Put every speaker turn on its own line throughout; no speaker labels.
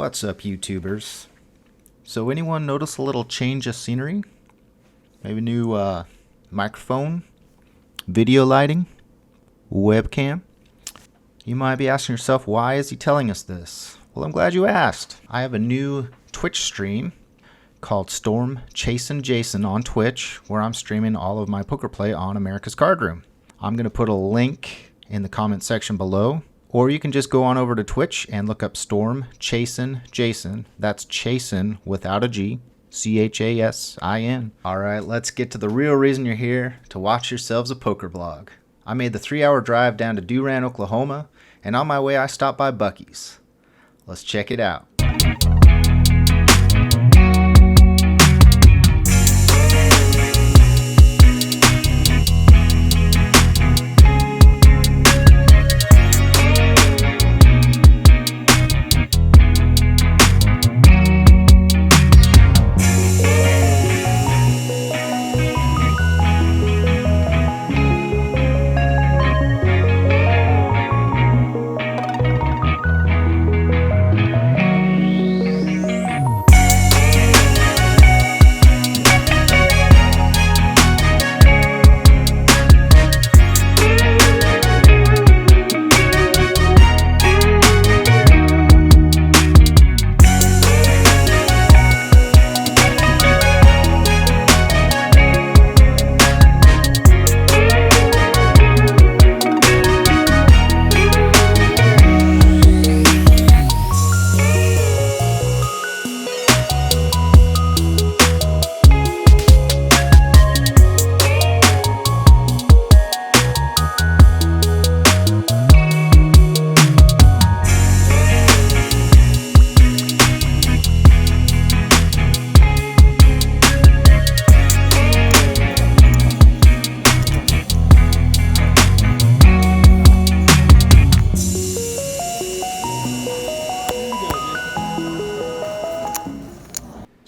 What's up, YouTubers? So anyone notice a little change of scenery? Maybe new microphone, video lighting, webcam? You might be asking yourself, why is he telling us this? Well, I'm glad you asked. I have a new Twitch stream called Storm Chasin' Jason on Twitch, where I'm streaming all of my poker play on America's Card Room. I'm going to put a link in the comment section below, or you can just go on over to Twitch and look up Storm Chasin' Jason. That's Chasin' without a G. Chasin. Alright, let's get to the real reason you're here, to watch yourselves a poker vlog. I made the 3-hour drive down to Durant, Oklahoma, and on my way I stopped by Buc-ee's. Let's check it out.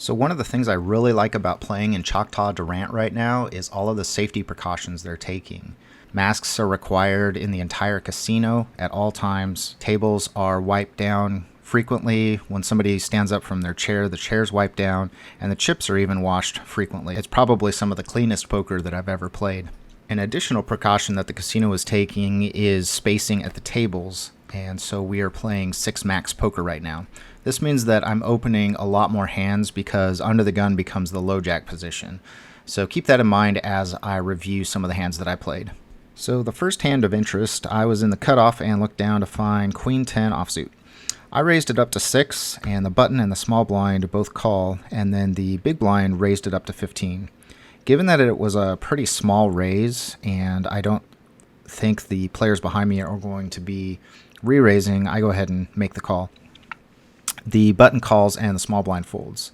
So one of the things I really like about playing in Choctaw Durant right now is all of the safety precautions they're taking. Masks are required in the entire casino at all times. Tables are wiped down frequently. When somebody stands up from their chair, the chair's wiped down, and the chips are even washed frequently. It's probably some of the cleanest poker that I've ever played. An additional precaution that the casino is taking is spacing at the tables, and so we are playing 6 max poker right now. This means that I'm opening a lot more hands because under the gun becomes the low jack position. So keep that in mind as I review some of the hands that I played. So the first hand of interest, I was in the cutoff and looked down to find Queen 10 offsuit. I raised it up to 6, and the button and the small blind both call, and then the big blind raised it up to 15. Given that it was a pretty small raise, and I don't think the players behind me are going to be re-raising, I go ahead and make the call. The button calls and the small blind folds.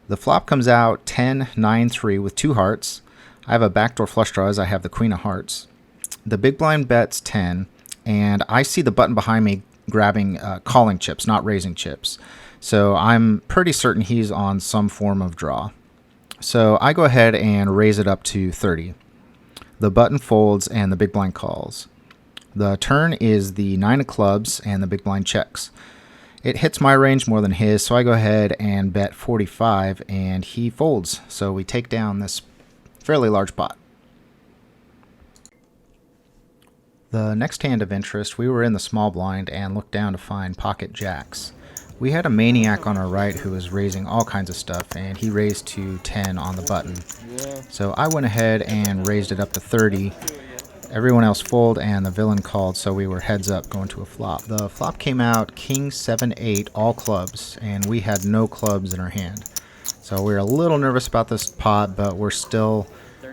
The flop comes out 10-9-3 with 2 hearts. I have a backdoor flush draw as I have the queen of hearts. The big blind bets 10, and I see the button behind me grabbing calling chips, not raising chips. So I'm pretty certain he's on some form of draw. So I go ahead and raise it up to 30. The button folds and the big blind calls. The turn is the 9 of clubs and the big blind checks. It hits my range more than his, so I go ahead and bet 45, and he folds. So we take down this fairly large pot. The next hand of interest, we were in the small blind and looked down to find pocket jacks. We had a maniac on our right who was raising all kinds of stuff, and he raised to 10 on the button. So I went ahead and raised it up to 30. Everyone else folded, and the villain called, so we were heads up going to a flop. The flop came out King 7-8, all clubs, and we had no clubs in our hand. So we were a little nervous about this pot, but we're still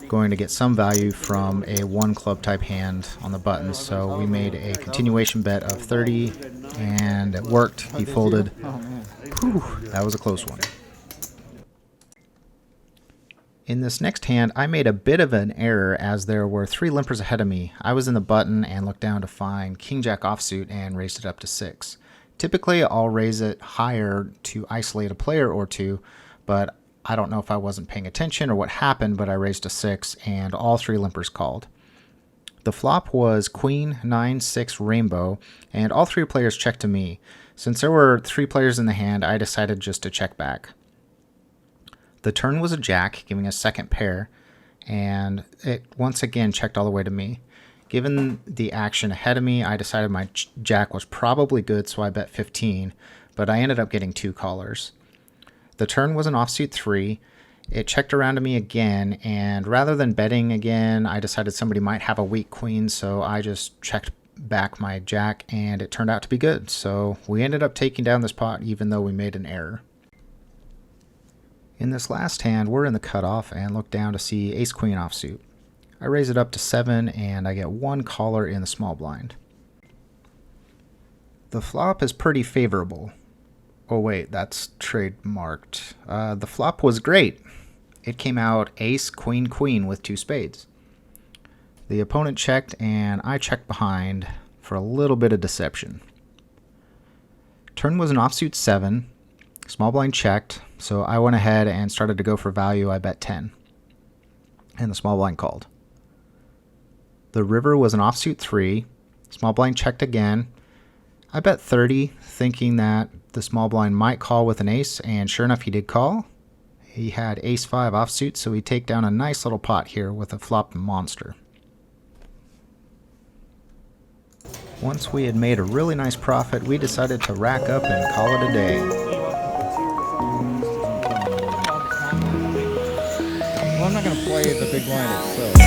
going to get some value from a 1 club type hand on the button. So we made a continuation bet of 30, and it worked. He folded. Whew, that was a close one. In this next hand, I made a bit of an error as there were 3 limpers ahead of me. I was in the button and looked down to find King Jack offsuit and raised it up to 6. Typically, I'll raise it higher to isolate a player or two, but I don't know if I wasn't paying attention or what happened, but I raised to 6 and all 3 limpers called. The flop was Queen 9-6 Rainbow, and all 3 players checked to me. Since there were 3 players in the hand, I decided just to check back. The turn was a jack, giving a second pair, and it once again checked all the way to me. Given the action ahead of me, I decided my jack was probably good, so I bet 15, but I ended up getting 2 callers. The turn was an offsuit 3. It checked around to me again, and rather than betting again, I decided somebody might have a weak queen, so I just checked back my jack, and it turned out to be good. So we ended up taking down this pot even though we made an error. In this last hand, we're in the cutoff and look down to see ace-queen offsuit. I raise it up to 7 and I get 1 caller in the small blind. The flop is pretty favorable. Oh wait, that's trademarked. The flop was great. It came out ace-queen-queen with 2 spades. The opponent checked and I checked behind for a little bit of deception. Turn was an offsuit 7. Small blind checked, so I went ahead and started to go for value. I bet 10. And the small blind called. The river was an offsuit 3. Small blind checked again. I bet 30, thinking that the small blind might call with an ace, and sure enough he did call. He had ace 5 offsuit, so we take down a nice little pot here with a flop monster. Once we had made a really nice profit, we decided to rack up and call it a day.
Well, I'm not going to play the big blind itself.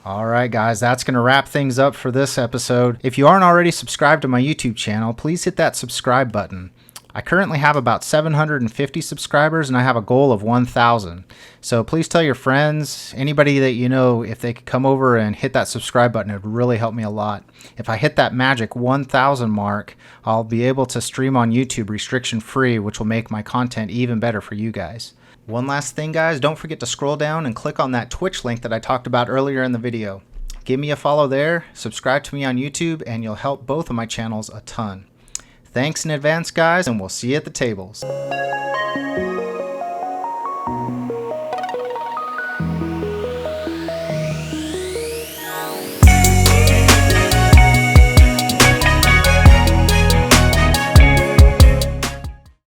Alright guys, that's going to wrap things up for this episode. If you aren't already subscribed to my YouTube channel, please hit that subscribe button. I currently have about 750 subscribers and I have a goal of 1,000. So please tell your friends, anybody that you know, if they could come over and hit that subscribe button, it would really help me a lot. If I hit that magic 1,000 mark, I'll be able to stream on YouTube restriction free, which will make my content even better for you guys. One last thing guys, don't forget to scroll down and click on that Twitch link that I talked about earlier in the video. Give me a follow there, subscribe to me on YouTube, and you'll help both of my channels a ton. Thanks in advance guys, and we'll see you at the tables.